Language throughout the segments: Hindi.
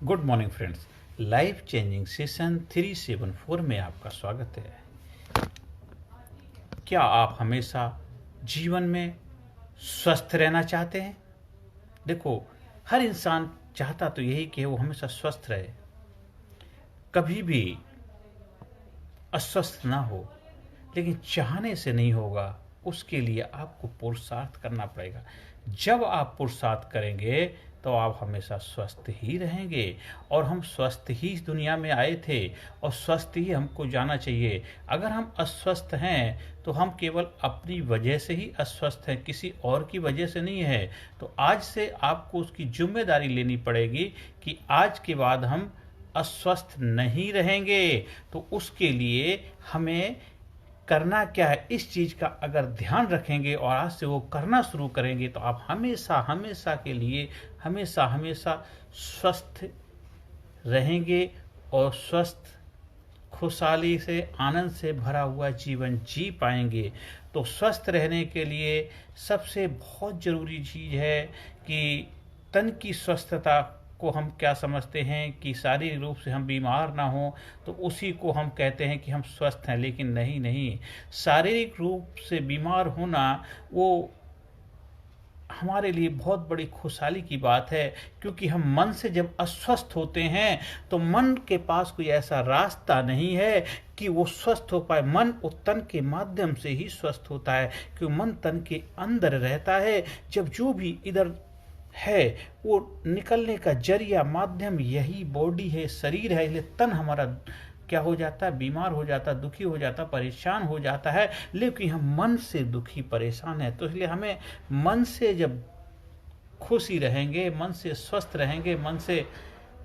Good morning friends. Life changing session 374 में आपका स्वागत है। क्या आप हमेशा जीवन में स्वस्थ रहना चाहते हैं? देखो, हर इंसान चाहता तो यही कि वो हमेशा स्वस्थ रहे, कभी भी अस्वस्थ ना हो। लेकिन चाहने से नहीं होगा, उसके लिए आपको पुरुषार्थ करना पड़ेगा। जब आप पुरुषार्थ करेंगे तो आप हमेशा स्वस्थ ही रहेंगे। और हम स्वस्थ ही इस दुनिया में आए थे और स्वस्थ ही हमको जाना चाहिए। अगर हम अस्वस्थ हैं तो हम केवल अपनी वजह से ही अस्वस्थ हैं, किसी और की वजह से नहीं है। तो आज से आपको उसकी जिम्मेदारी लेनी पड़ेगी कि आज के बाद हम अस्वस्थ नहीं रहेंगे। तो उसके लिए हमें करना क्या है, इस चीज का अगर ध्यान रखेंगे और आज से वो करना शुरू करेंगे तो आप हमेशा हमेशा के लिए हमेशा हमेशा स्वस्थ रहेंगे और स्वस्थ खुशहाली से आनंद से भरा हुआ जीवन जी पाएंगे। तो स्वस्थ रहने के लिए सबसे बहुत जरूरी चीज है कि तन की स्वस्थता को हम क्या समझते हैं कि शारीरिक रूप से हम बीमार ना हो, तो उसी को हम कहते हैं कि हम स्वस्थ हैं। लेकिन नहीं नहीं, शारीरिक रूप से बीमार होना वो हमारे लिए बहुत बड़ी खुशहाली की बात है, क्योंकि हम मन से जब अस्वस्थ होते हैं तो मन के पास कोई ऐसा रास्ता नहीं है कि वो स्वस्थ हो पाए। मन और तन के माध्यम से ही स्वस्थ होता है, क्योंकि मन तन के अंदर रहता है। जब जो भी इधर है वो निकलने का जरिया माध्यम यही बॉडी है, शरीर है। इसलिए तन हमारा क्या हो जाता है, बीमार हो जाता है, दुखी हो जाता है, परेशान हो जाता है। लेकिन हम मन से दुखी परेशान है, तो इसलिए हमें मन से जब खुशी रहेंगे, मन से स्वस्थ रहेंगे, मन से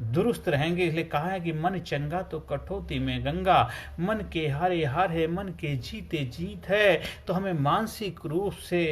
दुरुस्त रहेंगे। इसलिए कहा है कि मन चंगा तो कठौती में गंगा, मन के हारे हार है, मन के जीते जीत है। तो हमें मानसिक रूप से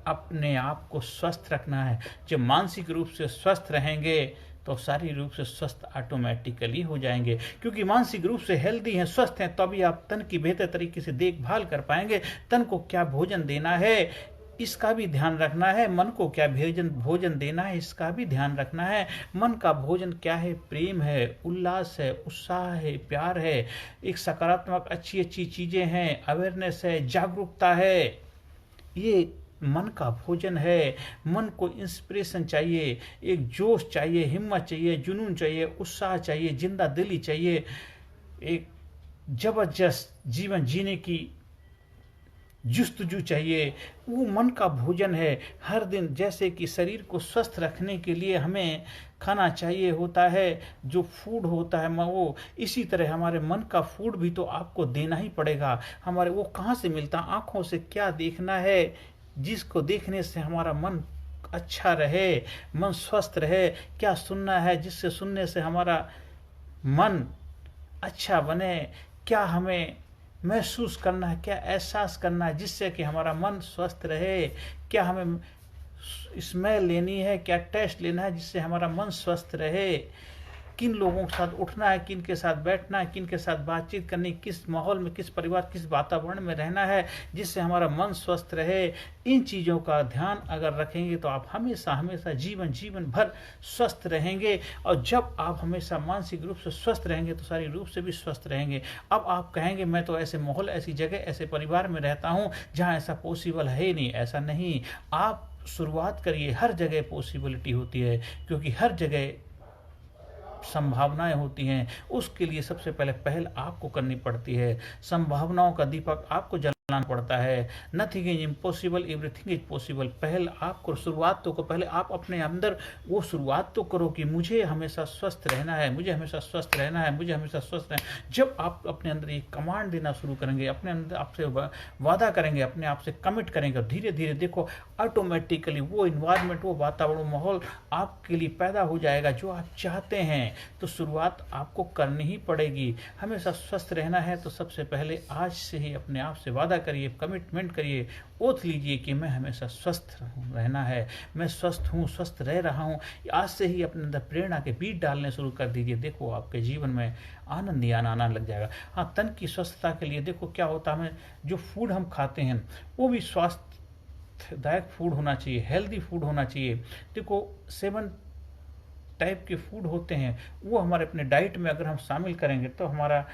अपने आप को स्वस्थ रखना है। जब मानसिक रूप से स्वस्थ रहेंगे तो शारीरिक रूप से स्वस्थ ऑटोमेटिकली हो जाएंगे, क्योंकि मानसिक रूप से हेल्दी हैं, स्वस्थ हैं, तभी आप तन की बेहतर तरीके से देखभाल कर पाएंगे। तन को क्या भोजन देना है इसका भी ध्यान रखना है, मन को क्या भोजन देना है इसका भी ध्यान रखना है। मन का भोजन क्या है, प्रेम है, उल्लास है, उत्साह है, प्यार है, एक सकारात्मक अच्छी अच्छी चीजें हैं, अवेयरनेस है, जागरूकता है। ये मन का भोजन है। मन को इंस्पिरेशन चाहिए, एक जोश चाहिए, हिम्मत चाहिए, जुनून चाहिए, उत्साह चाहिए, जिंदा दिली चाहिए, एक जबरदस्त जीवन जीने की जुस्तजू चाहिए। वो मन का भोजन है। हर दिन जैसे कि शरीर को स्वस्थ रखने के लिए हमें खाना चाहिए होता है, जो फूड होता है वो, इसी तरह हमारे मन का फूड भी तो आपको देना ही पड़ेगा। हमारे वो कहाँ से मिलता, आंखों से क्या देखना है जिसको देखने से हमारा मन अच्छा रहे, मन स्वस्थ रहे। क्या सुनना है जिससे सुनने से हमारा मन अच्छा बने। क्या हमें महसूस करना है, क्या एहसास करना है जिससे कि हमारा मन स्वस्थ रहे। क्या हमें स्मेल लेनी है, क्या टेस्ट लेना है जिससे हमारा मन स्वस्थ रहे। किन लोगों के साथ उठना है, किन के साथ बैठना है, किन के साथ बातचीत करनी, किस माहौल में, किस परिवार, किस वातावरण में रहना है जिससे हमारा मन स्वस्थ रहे। इन चीज़ों का ध्यान अगर रखेंगे तो आप हमेशा हमेशा जीवन भर स्वस्थ रहेंगे। और जब आप हमेशा मानसिक रूप से स्वस्थ रहेंगे तो शारीरिक रूप से भी स्वस्थ रहेंगे। अब आप कहेंगे मैं तो ऐसे माहौल, ऐसी जगह, ऐसे परिवार में रहता हूँ जहाँ ऐसा पॉसिबल है ही नहीं। ऐसा नहीं, आप शुरुआत करिए। हर जगह पॉसिबिलिटी होती है, क्योंकि हर जगह संभावनाएं होती हैं। उसके लिए सबसे पहले पहल आपको करनी पड़ती है। संभावनाओं का दीपक आपको जलाना पड़ता है। Nothing is impossible, everything is possible. पहल आपको, शुरुआत तो को पहले आप अपने अंदर वो शुरुआत तो करो कि मुझे हमेशा स्वस्थ रहना है, मुझे हमेशा स्वस्थ रहना है, मुझे हमेशा स्वस्थ रहना। जब आप अपने अंदर एक कमांड देना शुरू करेंगे, अपने अंदर आपसे वादा करेंगे, अपने आप से कमिट करेंगे, धीरे धीरे देखो ऑटोमेटिकली वो इन्वायरमेंट, वो वातावरण, माहौल आपके लिए पैदा हो जाएगा जो आप चाहते हैं। तो शुरुआत आपको करनी ही पड़ेगी। हमेशा स्वस्थ रहना है तो सबसे पहले आज से ही अपने आप से वादा करिए, कमिटमेंट करिए, ओथ लीजिए कि मैं हमेशा स्वस्थ रहना है, मैं स्वस्थ हूँ, स्वस्थ रह रहा हूँ। आज से ही अपने अंदर प्रेरणा के बीज डालने शुरू कर दीजिए। देखो आपके जीवन में आनंद ही आना लग जाएगा। हाँ, तन की स्वस्थता के लिए देखो क्या होता है, हमें जो फूड हम खाते हैं वो भी स्वास्थ्यदायक फूड होना चाहिए, हेल्दी फूड होना चाहिए। देखो 7 टाइप के फूड होते हैं वो हमारे अपने डाइट में अगर हम शामिल करेंगे तो हमारा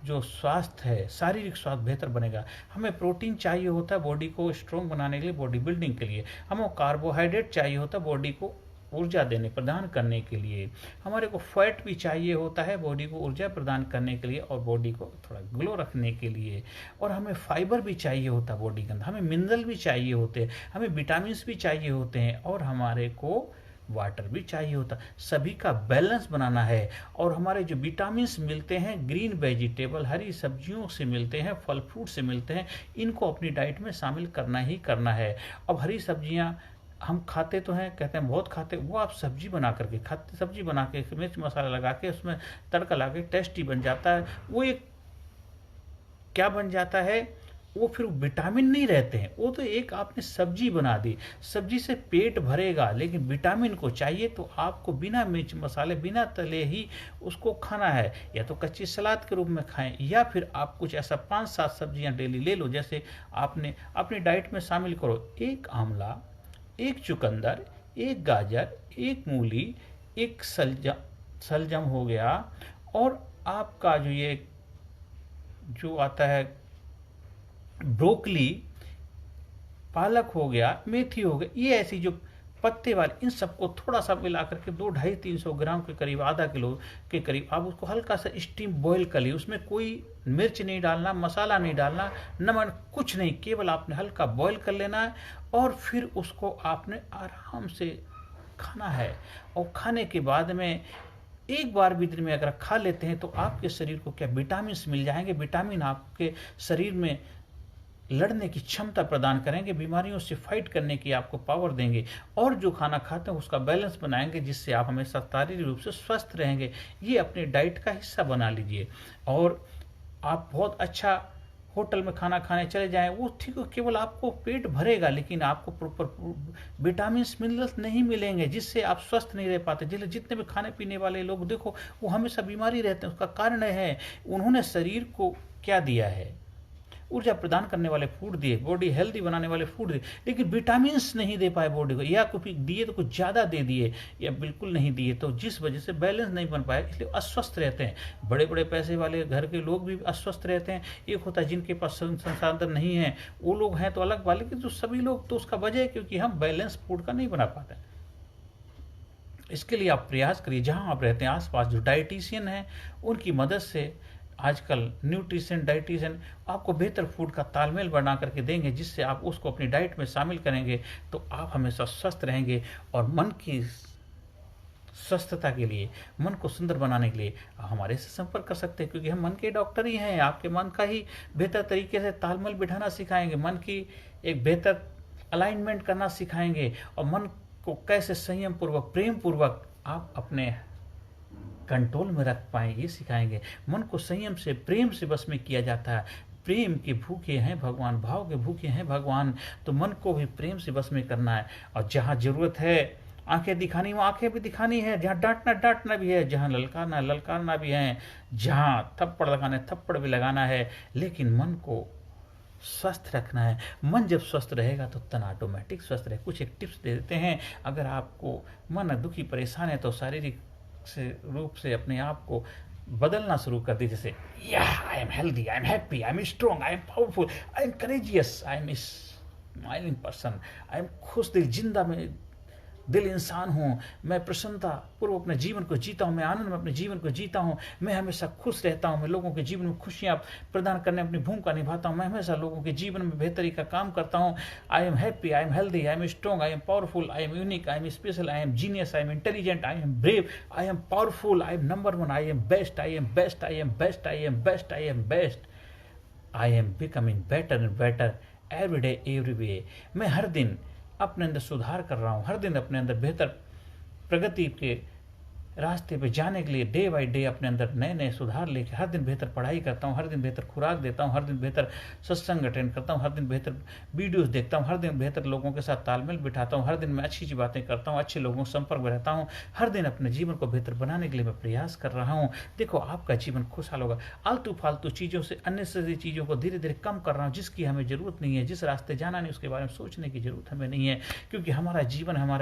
जो स्वास्थ्य है, शारीरिक स्वास्थ्य बेहतर बनेगा। हमें प्रोटीन चाहिए होता है बॉडी को स्ट्रॉन्ग बनाने के लिए, बॉडी बिल्डिंग के लिए। हमें कार्बोहाइड्रेट चाहिए होता है बॉडी को ऊर्जा देने प्रदान करने के लिए। हमारे को फैट भी चाहिए होता है बॉडी को ऊर्जा प्रदान करने के लिए और बॉडी को थोड़ा ग्लो रखने के लिए। और हमें फाइबर भी चाहिए होता है बॉडी के अंदर, हमें मिनरल भी चाहिए होते हैं, हमें विटामिन भी चाहिए होते हैं और हमारे को वाटर भी चाहिए होता। सभी का बैलेंस बनाना है। और हमारे जो विटामिन मिलते हैं ग्रीन वेजिटेबल, हरी सब्जियों से मिलते हैं, फल फ्रूट से मिलते हैं, इनको अपनी डाइट में शामिल करना ही करना है। अब हरी सब्जियां हम खाते तो हैं, कहते हैं बहुत खाते, वो आप सब्जी बना करके खाते, सब्जी बना के मिर्च मसाला लगा के उसमें तड़का लगा के टेस्टी बन जाता है। वो एक क्या बन जाता है, वो फिर विटामिन नहीं रहते हैं, वो तो एक आपने सब्जी बना दी। सब्जी से पेट भरेगा लेकिन विटामिन को चाहिए तो आपको बिना मिर्च मसाले बिना तले ही उसको खाना है। या तो कच्ची सलाद के रूप में खाएं या फिर आप कुछ ऐसा 5-7 सब्जियां डेली ले लो। जैसे आपने अपनी डाइट में शामिल करो 1 आंवला, 1 चुकंदर, 1 गाजर, 1 मूली, 1 सलजम हो गया, और आपका जो आता है ब्रोकली, पालक हो गया, मेथी हो गया, ये ऐसी जो पत्ते वाले, इन सबको थोड़ा सा मिला करके 200-300 ग्राम के करीब, आधा किलो के करीब आप उसको हल्का सा स्टीम बॉईल कर लिए। उसमें कोई मिर्च नहीं डालना, मसाला नहीं डालना, नमक कुछ नहीं, केवल आपने हल्का बॉईल कर लेना है और फिर उसको आपने आराम से खाना है। और खाने के बाद में एक बार भी दिन में अगर खा लेते हैं तो आपके शरीर को क्या विटामिन मिल जाएंगे। विटामिन आपके शरीर में लड़ने की क्षमता प्रदान करेंगे, बीमारियों से फाइट करने की आपको पावर देंगे, और जो खाना खाते हैं उसका बैलेंस बनाएंगे जिससे आप हमेशा शारीरिक रूप से स्वस्थ रहेंगे। ये अपने डाइट का हिस्सा बना लीजिए। और आप बहुत अच्छा होटल में खाना खाने चले जाएं, वो ठीक, केवल आपको पेट भरेगा लेकिन आपको प्रॉपर विटामिन मिनरल्स नहीं मिलेंगे जिससे आप स्वस्थ नहीं रह पाते। जितने भी खाने पीने वाले लोग देखो वो हमेशा बीमारी रहते हैं, उसका कारण है उन्होंने शरीर को क्या दिया है, ऊर्जा प्रदान करने वाले फूड दिए, बॉडी हेल्दी बनाने वाले फूड दिए, लेकिन विटामिन नहीं दे पाए बॉडी को, या कुछ दिए तो कुछ ज़्यादा दे दिए या बिल्कुल नहीं दिए, तो जिस वजह से बैलेंस नहीं बन पाया, इसलिए अस्वस्थ रहते हैं। बड़े बड़े पैसे वाले घर के लोग भी अस्वस्थ रहते हैं। एक होता है जिनके पास संसाधन नहीं है, वो लोग हैं तो अलग बात, लेकिन जो सभी लोग, तो उसका वजह है क्योंकि हम बैलेंस फूड का नहीं बना पाते। इसके लिए आप प्रयास करिए, जहाँ आप रहते हैं आसपास जो डाइटिशियन हैं उनकी मदद से, आजकल न्यूट्रिशन डाइटिशियन आपको बेहतर फूड का तालमेल बना करके देंगे जिससे आप उसको अपनी डाइट में शामिल करेंगे तो आप हमेशा स्वस्थ रहेंगे। और मन की स्वस्थता के लिए, मन को सुंदर बनाने के लिए आप हमारे से संपर्क कर सकते हैं, क्योंकि हम मन के डॉक्टर ही हैं। आपके मन का ही बेहतर तरीके से तालमेल बिठाना सिखाएंगे, मन की एक बेहतर अलाइनमेंट करना सिखाएंगे, और मन को कैसे संयम पूर्वक, प्रेम पूर्वक आप अपने कंट्रोल में रख पाएं, ये सिखाएंगे। मन को संयम से, प्रेम से बस में किया जाता है। प्रेम के भूखे हैं भगवान, भाव के भूखे हैं भगवान, तो मन को भी प्रेम से बस में करना है। और जहाँ जरूरत है आंखें दिखानी, वो आंखें भी दिखानी है, जहाँ डांटना भी है, जहाँ ललकारना भी है, जहाँ थप्पड़ लगाना है थप्पड़ भी लगाना है, लेकिन मन को स्वस्थ रखना है। मन जब स्वस्थ रहेगा तो तन ऑटोमेटिक स्वस्थ रहे। कुछ एक टिप्स दे देते हैं, अगर आपको मन दुखी परेशान है तो शारीरिक रूप से अपने आप को बदलना शुरू कर दी। जैसे I am healthy, I am happy, I am strong, I am powerful, I am courageous, I am smiling person, I am खुश दिल, जिंदा में दिल इंसान हूँ, मैं प्रसन्नता पूर्व अपने जीवन को जीता हूँ, मैं आनंद में अपने जीवन को जीता हूँ, मैं हमेशा खुश रहता हूँ, मैं लोगों के जीवन में खुशियाँ प्रदान करने अपनी भूमिका निभाता हूँ, मैं हमेशा लोगों के जीवन में बेहतरी का काम करता हूँ। I am happy, I am healthy, I am strong, I am powerful, I am unique, I am special, I am genius, I am intelligent, I am brave, I am powerful, I am number 1, I am best, I am best, I am best, I am best, I am best, I am becoming better and better every day every way. मैं हर दिन अपने अंदर सुधार कर रहा हूँ, हर दिन अपने अंदर बेहतर प्रगति के रास्ते पे जाने के लिए डे बाय डे अपने अंदर नए नए सुधार लेके हर दिन बेहतर पढ़ाई करता हूँ, हर दिन बेहतर खुराक देता हूँ, हर दिन बेहतर सत्संग अटेंड करता हूँ, हर दिन बेहतर वीडियोस देखता हूँ, हर दिन बेहतर लोगों के साथ तालमेल बिठाता हूँ, हर दिन मैं अच्छी अच्छी बातें करता हूँ, अच्छे लोगों के संपर्क में रहता हूँ, हर दिन अपने जीवन को बेहतर बनाने के लिए मैं प्रयास कर रहा हूँ। देखो आपका जीवन खुशहाल होगा। आलतू फालतू चीज़ों से, अननेसेसरी चीज़ों को धीरे धीरे कम कर रहा हूँ, जिसकी हमें ज़रूरत नहीं है, जिस रास्ते जाना नहीं उसके बारे में सोचने की ज़रूरत हमें नहीं है, क्योंकि हमारा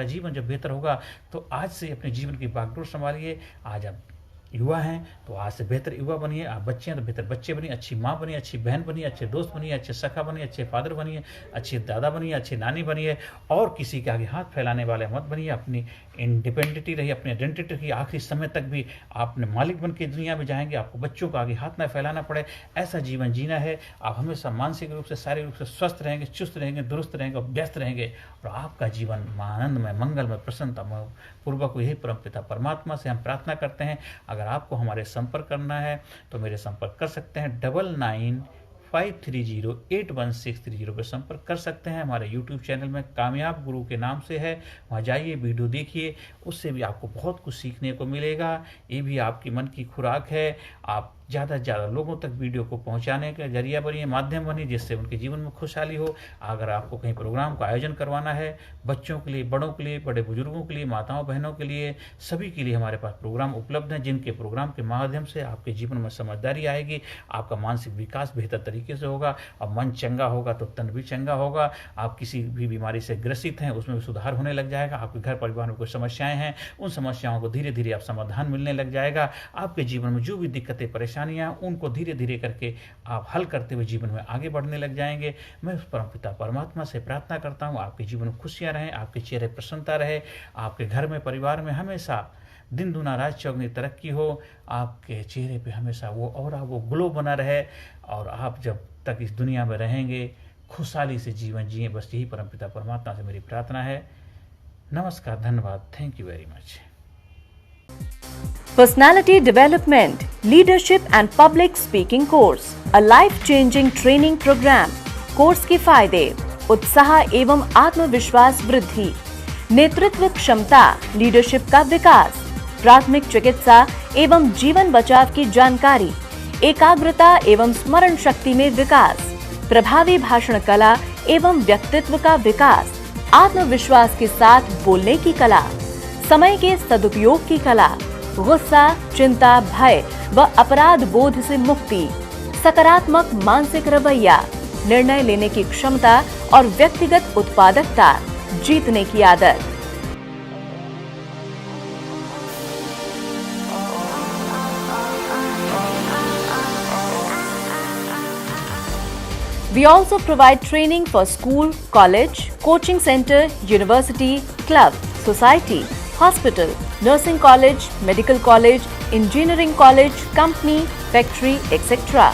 जीवन जब बेहतर होगा तो आज से अपने जीवन की बागडोर संभालिए। आज आप युवा हैं तो आज से बेहतर युवा बनिए, आप बच्चे हैं तो बेहतर बच्चे बनिए, अच्छी माँ बनिए, अच्छी बहन बनिए, अच्छे दोस्त बनिए, अच्छे सखा बनिए, अच्छे फादर बनिए, अच्छे दादा बनिए, अच्छी नानी बनिए, और किसी के आगे हाथ फैलाने वाले मत बनिए। अपनी इंडिपेंडेंटी रहिए, अपनी आइडेंटिटी रखिए, आखिरी समय तक भी आप अपने मालिक बन के दुनिया में जाएंगे, आपको बच्चों को आगे हाथ ना फैलाना पड़े, ऐसा जीवन जीना है। आप हमेशा मानसिक रूप से, शारीरिक रूप से स्वस्थ रहेंगे, चुस्त रहेंगे, दुरुस्त रहेंगे और व्यस्त रहेंगे, और आपका जीवन आनंदमय, मंगलमय, प्रसन्नता पूर्वक। यही परमपिता परमात्मा से हम प्रार्थना करते हैं। अगर आपको हमारे संपर्क करना है तो मेरे संपर्क कर सकते हैं, 9953081630 पर संपर्क कर सकते हैं। हमारे YouTube चैनल में कामयाब गुरु के नाम से है, वहाँ जाइए, वीडियो देखिए, उससे भी आपको बहुत कुछ सीखने को मिलेगा। ये भी आपकी मन की खुराक है। आप ज़्यादा से ज़्यादा लोगों तक वीडियो को पहुंचाने का जरिया बनिए, माध्यम बनिए, जिससे उनके जीवन में खुशहाली हो। अगर आपको कहीं प्रोग्राम का आयोजन करवाना है, बच्चों के लिए, बड़ों के लिए, बड़े बुजुर्गों के लिए, माताओं बहनों के लिए, सभी के लिए हमारे पास प्रोग्राम उपलब्ध हैं, जिनके प्रोग्राम के माध्यम से आपके जीवन में समझदारी आएगी, आपका मानसिक विकास बेहतर तरीके से होगा, और मन चंगा होगा तो तन भी चंगा होगा। आप किसी भी बीमारी से ग्रसित हैं उसमें भी सुधार होने लग जाएगा। आपके घर परिवार में कोई समस्याएं हैं, उन समस्याओं को धीरे धीरे आप समाधान मिलने लग जाएगा। आपके जीवन में जो भी दिक्कतें परेशानियां, उनको धीरे धीरे करके आप हल करते हुए जीवन में आगे बढ़ने लग जाएंगे। मैं उस परमपिता परमात्मा से प्रार्थना करता हूँ आपके जीवन में खुशियाँ रहें, आपके चेहरे प्रसन्नता रहे, आपके घर में, परिवार में हमेशा दिन दुना रात चौगनी तरक्की हो, आपके चेहरे पे हमेशा वो ऑरा, वो ग्लो बना रहे, और आप जब तक इस दुनिया में रहेंगे खुशहाली से जीवन जिए। बस यही परमपिता परमात्मा से मेरी प्रार्थना है। नमस्कार, धन्यवाद, thank you very much. Personality Development, Leadership and Public Speaking Course, a life-changing training program. Course के फायदे: उत्साह एवं आत्मविश्वास वृद्धि, नेतृत्व क्षमता, लीडरशिप का विकास, प्राथमिक चिकित्सा एवं जीवन बचाव की जानकारी, एकाग्रता एवं स्मरण शक्ति में विकास, प्रभावी भाषण कला एवं व्यक्तित्व का विकास, आत्मविश्वास के साथ बोलने की कला, समय के सदुपयोग की कला, गुस्सा, चिंता, भय व अपराध बोध से मुक्ति, सकारात्मक मानसिक रवैया, निर्णय लेने की क्षमता और व्यक्तिगत उत्पादकता, जीतने की आदत। We also provide training for school, college, coaching center, university, club, society, hospital, nursing college, medical college, engineering college, company, factory, etc.